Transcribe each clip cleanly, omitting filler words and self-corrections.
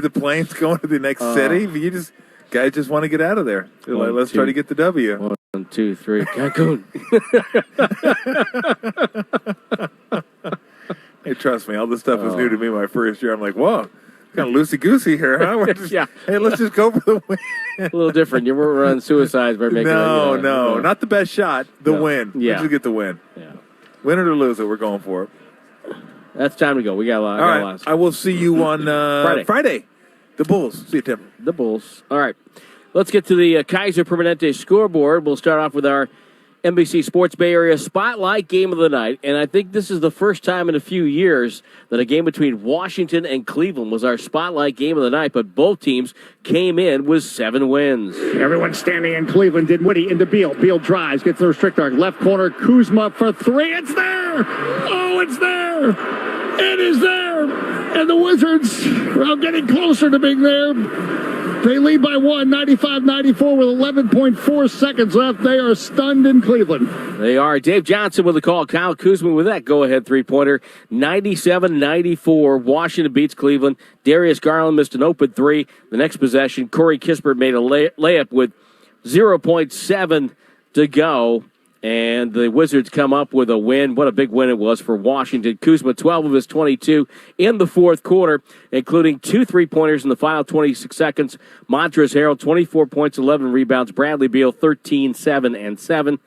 the plane's going to the next city. Guys just want to get out of there. Let's try to get the W. 1, 2, 3, Cancun. Hey, trust me, all this stuff was new to me my first year. I'm like, whoa, kind of loosey-goosey here, huh? Hey, let's just go for the win. A little different. You weren't running suicides by making No, not the best shot. The win. Yeah. Let's just get the win. Yeah. Win it or lose it, we're going for it. That's time to go. We got a lot. All right, I will see you on Friday. The Bulls. See you, Tim. The Bulls. All right. Let's get to the Kaiser Permanente scoreboard. We'll start off with our NBC Sports Bay Area Spotlight Game of the Night. And I think this is the first time in a few years that a game between Washington and Cleveland was our Spotlight Game of the Night. But both teams came in with 7 wins. Everyone standing in Cleveland did Woody into Beal. Beal drives, gets the restrict arc. Left corner, Kuzma for 3. It's there! Oh, it's there! It is there! And the Wizards are getting closer to being there. They lead by 1, 95-94 with 11.4 seconds left. They are stunned in Cleveland. They are. Dave Johnson with the call. Kyle Kuzma with that go-ahead three-pointer. 97-94. Washington beats Cleveland. Darius Garland missed an open 3. The next possession, Corey Kispert made a layup with 0.7 to go. And the Wizards come up with a win. What a big win it was for Washington. Kuzma, 12 of his 22 in the fourth quarter, including 2 3-pointers in the final 26 seconds. Montrezl Harrell, 24 points, 11 rebounds. Bradley Beal, 13, 7, and 7.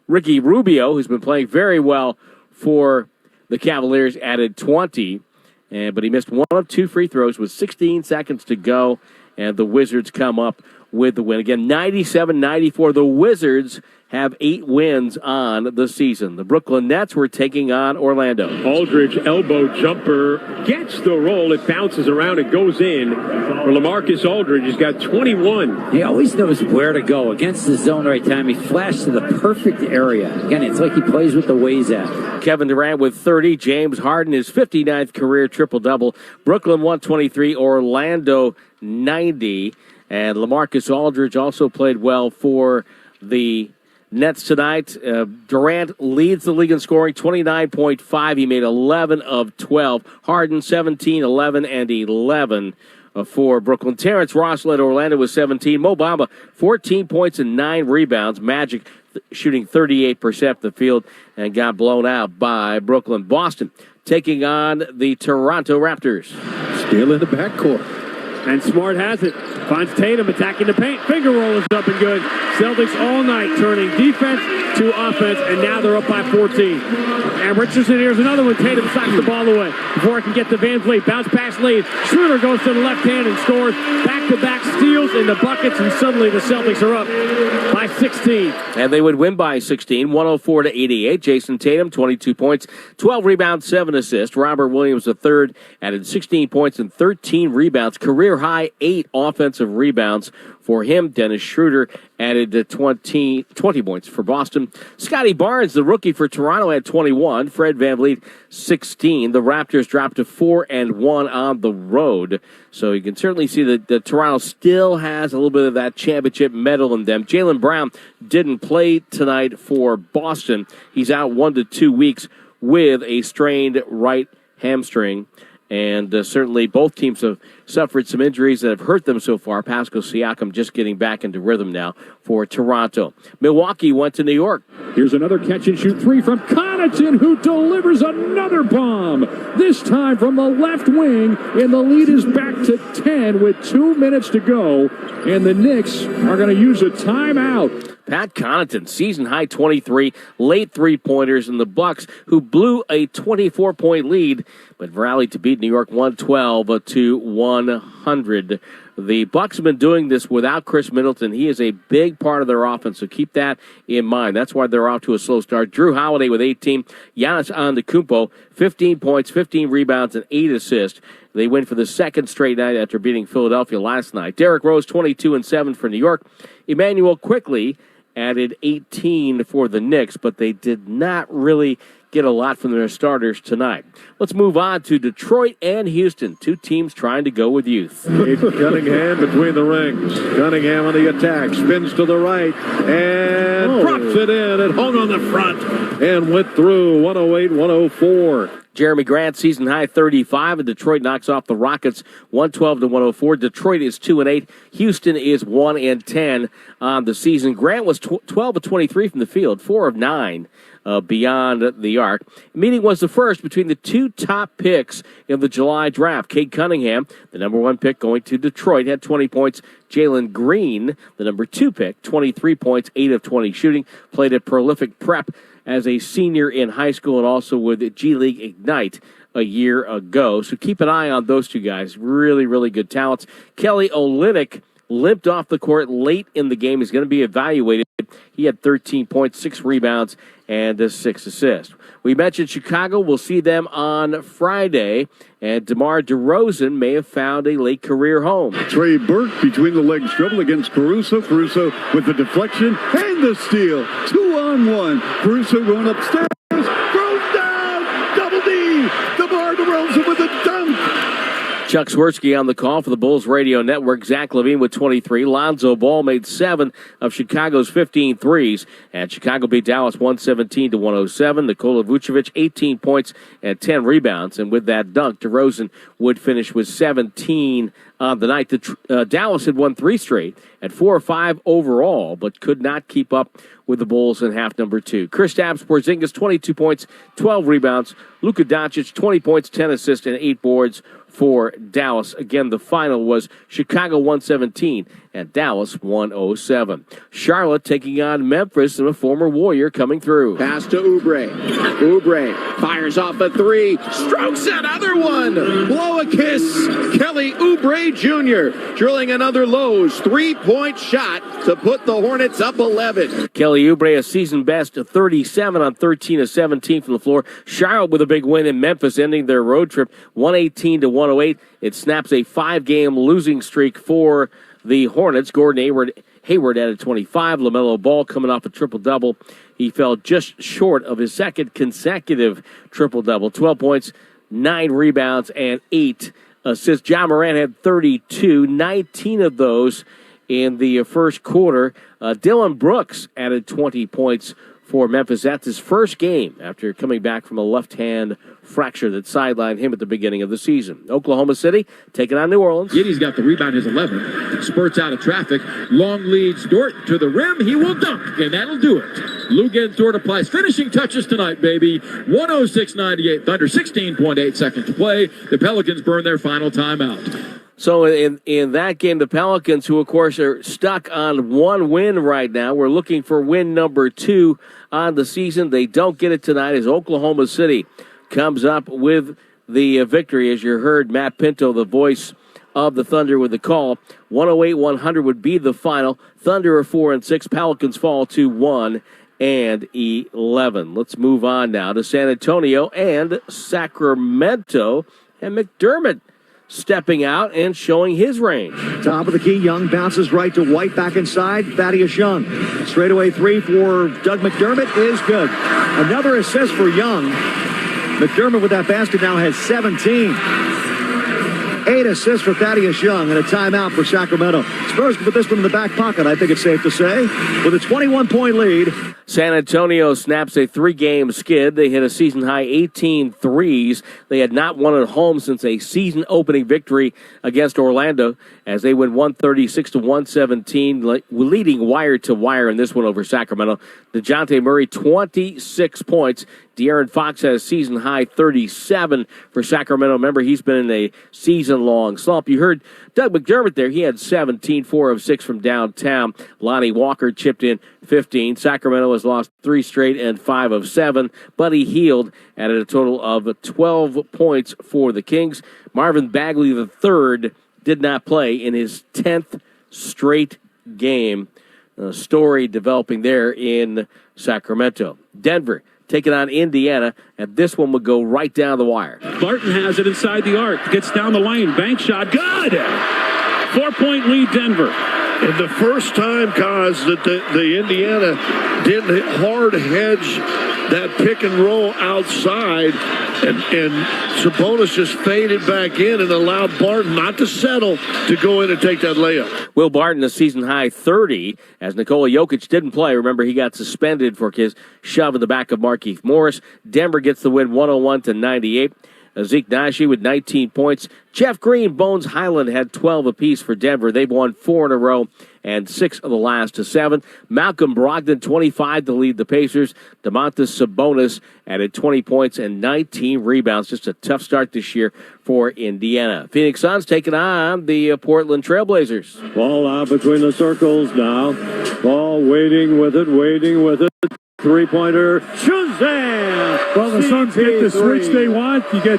Ricky Rubio, who's been playing very well for the Cavaliers, added 20. But he missed 1 of 2 free throws with 16 seconds to go. And the Wizards come up with the win. Again, 97-94. The Wizards have 8 wins on the season. The Brooklyn Nets were taking on Orlando. Aldridge elbow jumper gets the roll. It bounces around and goes in. For LaMarcus Aldridge, he's got 21. He always knows where to go. Against the zone right time, he flashed to the perfect area. Again, it's like he plays with the Waze app. Kevin Durant with 30. James Harden, his 59th career triple-double. Brooklyn 123, Orlando 90. And LaMarcus Aldridge also played well for the Nets tonight. Durant leads the league in scoring, 29.5. He made 11 of 12. Harden, 17, 11, and 11 for Brooklyn. Terrence Ross led Orlando with 17. Mo Bamba, 14 points and 9 rebounds. Magic shooting 38% of the field and got blown out by Brooklyn. Boston taking on the Toronto Raptors. Still in the backcourt. And Smart has it. Finds Tatum attacking the paint. Finger roll is up and good. Celtics all night turning defense to offense, and now they're up by 14. And Richardson, here's another one. Tatum sacks the ball away before it can get to Van Vliet. Bounce pass lead. Schroeder goes to the left hand and scores. Back-to-back steals in the buckets, and suddenly the Celtics are up by 16. And they would win by 16, 104-88. Jason Tatum, 22 points, 12 rebounds, 7 assists. Robert Williams III added 16 points and 13 rebounds. Career high 8 offensive rebounds for him. Dennis Schroeder added 20 points for Boston. Scotty Barnes, the rookie for Toronto, had 21. Fred VanVleet, 16. The Raptors dropped to 4-1 on the road. So you can certainly see that Toronto still has a little bit of that championship medal in them. Jaylen Brown didn't play tonight for Boston. He's out 1 to 2 weeks with a strained right hamstring. And certainly both teams have suffered some injuries that have hurt them so far. Pascal Siakam just getting back into rhythm now for Toronto. Milwaukee went to New York. Here's another catch-and-shoot 3 from Connaughton, who delivers another bomb. This time from the left wing, and the lead is back to 10 with 2 minutes to go. And the Knicks are going to use a timeout. Pat Connaughton, season-high 23, late three-pointers, and the Bucks, who blew a 24-point lead, but rallied to beat New York 112-100. The Bucks have been doing this without Chris Middleton. He is a big part of their offense, so keep that in mind. That's why they're off to a slow start. Drew Holiday with 18. Giannis Antetokounmpo, 15 points, 15 rebounds, and 8 assists. They win for the second straight night after beating Philadelphia last night. Derrick Rose, 22 and 7 for New York. Emmanuel Quickley added 18 for the Knicks, but they did not really get a lot from their starters tonight. Let's move on to Detroit and Houston, 2 teams trying to go with youth. It's Cunningham between the rings. Cunningham on the attack, spins to the right, and drops it in. It hung on the front and went through 108-104. Jeremy Grant, season high 35, and Detroit knocks off the Rockets 112-104. Detroit is 2-8. Houston is 1-10 on the season. Grant was 12 of 23 from the field, 4 of 9. Beyond the arc. The meeting was the first between the two top picks in the July draft. Cade Cunningham, the number 1 pick going to Detroit, had 20 points. Jalen Green, the number 2 pick, 23 points, 8 of 20 shooting, played at prolific prep as a senior in high school and also with G League Ignite a year ago. So keep an eye on those two guys. Really, really good talents. Kelly Olynyk limped off the court late in the game. He's going to be evaluated. He had 13 points, 6 rebounds, and 6 assists. We mentioned Chicago. We'll see them on Friday. And DeMar DeRozan may have found a late career home. Trey Burke between the legs dribble against Caruso. Caruso with the deflection and the steal. 2-on-1. Caruso going upstairs. Throws down. Double D. DeMar DeRozan with a dunk. Chuck Swirsky on the call for the Bulls Radio Network. Zach LaVine with 23. Lonzo Ball made 7 of Chicago's 15 threes. And Chicago beat Dallas 117-107. Nikola Vucevic, 18 points and 10 rebounds. And with that dunk, DeRozan would finish with 17 on the night. Dallas had won 3 straight at 4-5 overall, but could not keep up with the Bulls in half number 2. Kristaps Porzingis, 22 points, 12 rebounds. Luka Doncic, 20 points, 10 assists, and 8 boards for Dallas. Again, the final was Chicago 117 and Dallas 107. Charlotte taking on Memphis and a former Warrior coming through. Pass to Oubre. Oubre fires off a 3. Strokes another one. Blow a kiss. Kelly Oubre Jr. drilling another Lowe's 3-point shot to put the Hornets up 11. Kelly Oubre, a season best of 37 on 13 of 17 from the floor. Charlotte with a big win in Memphis, ending their road trip 118-108. It snaps a 5-game losing streak for the Hornets. Gordon Hayward added 25. LaMelo Ball coming off a triple-double. He fell just short of his second consecutive triple-double. 12 points, 9 rebounds, and 8 assists. Ja Morant had 32, 19 of those in the first quarter. Dylan Brooks added 20 points for Memphis. That's his first game after coming back from a left-hand fracture that sidelined him at the beginning of the season. Oklahoma City taking on New Orleans. Giddey's got the rebound, his 11th. Spurts out of traffic. Long leads Dort to the rim. He will dunk, and that'll do it. Luguentz Dort applies finishing touches tonight, baby. 106-98 Thunder, 16.8 seconds to play. The Pelicans burn their final timeout. So in that game, the Pelicans, who, of course, are stuck on 1 win right now, we're looking for win number 2 on the season. They don't get it tonight as Oklahoma City comes up with the victory. As you heard, Matt Pinto, the voice of the Thunder, with the call. 108-100 would be the final. Thunder are 4-6. Pelicans fall to 1-11. Let's move on now to San Antonio and Sacramento. And McDermott stepping out and showing his range. Top of the key, Young bounces right to White, back inside, Thaddeus Young. Straightaway 3 for Doug McDermott is good. Another assist for Young. McDermott with that basket now has 17. 8 assists for Thaddeus Young and a timeout for Sacramento. Spurs can put this one in the back pocket, I think it's safe to say, with a 21-point lead. San Antonio snaps a 3-game skid. They hit a season-high 18 threes. They had not won at home since a season-opening victory against Orlando as they win 136-117, leading wire-to-wire in this one over Sacramento. DeJounte Murray, 26 points. De'Aaron Fox has season-high 37 for Sacramento. Remember, he's been in a season-long slump. You heard Doug McDermott there. He had 17, 4 of 6 from downtown. Lonnie Walker chipped in 15. Sacramento has lost 3 straight and 5 of 7. Buddy Hield added a total of 12 points for the Kings. Marvin Bagley III did not play in his 10th straight game. A story developing there in Sacramento. Denver taking on Indiana, and this one would go right down the wire. Barton has it inside the arc, gets down the lane, bank shot, good! 4-point lead, Denver. And the first time, Kaz, that the Indiana didn't hard hedge that pick and roll outside, and Sabonis just faded back in and allowed Barton not to settle to go in and take that layup. Will Barton, a season-high 30, as Nikola Jokic didn't play. Remember, he got suspended for his shove in the back of Markieff Morris. Denver gets the win 101-98. Zeke Naji with 19 points. Jeff Green, Bones Highland had 12 apiece for Denver. They've won 4 in a row and 6 of the last to 7. Malcolm Brogdon, 25 to lead the Pacers. Domantas Sabonis added 20 points and 19 rebounds. Just a tough start this year for Indiana. Phoenix Suns taking on the Portland Trailblazers. Ball out between the circles now. Ball waiting with it. Three-pointer. Shazam! Well, the Suns get the switch they want. You get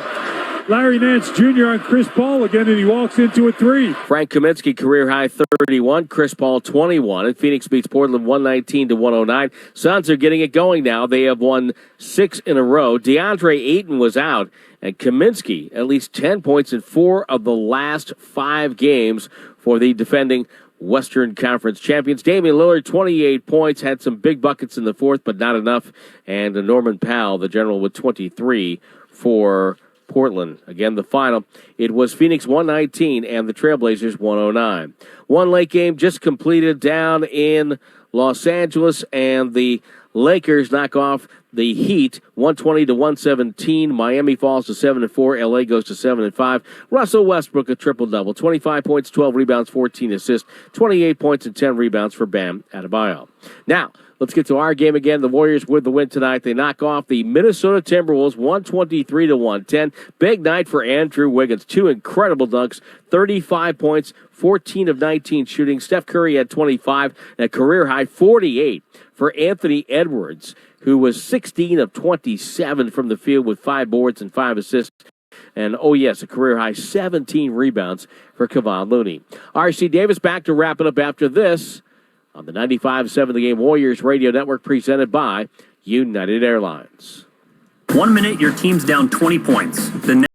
Larry Nance Jr. on Chris Paul again, and he walks into a 3. Frank Kaminsky, career-high 31. Chris Paul, 21. And Phoenix beats Portland 119-109. Suns are getting it going now. They have won 6 in a row. DeAndre Ayton was out, and Kaminsky, at least 10 points in 4 of the last 5 games for the defending Western Conference champions. Damian Lillard, 28 points, had some big buckets in the fourth, but not enough. And Norman Powell, the general, with 23 for Portland. Again, the final, it was Phoenix 119 and the Trailblazers 109. One late game just completed down in Los Angeles, and the Lakers knock off the Heat 120-117. Miami falls to 7-4. LA goes to 7-5. Russell Westbrook, a triple-double. 25 points, 12 rebounds, 14 assists. 28 points and 10 rebounds for Bam Adebayo. Now, let's get to our game again. The Warriors with the win tonight. They knock off the Minnesota Timberwolves 123-110. Big night for Andrew Wiggins. 2 incredible dunks, 35 points, 14 of 19 shooting. Steph Curry had 25, and a career-high 48 for Anthony Edwards, who was 16 of 27 from the field with 5 boards and 5 assists. And, oh, yes, a career-high 17 rebounds for Kevon Looney. R.C. Davis back to wrap it up after this on the 95.7 The Game Warriors Radio Network, presented by United Airlines. 1 minute, your team's down 20 points. The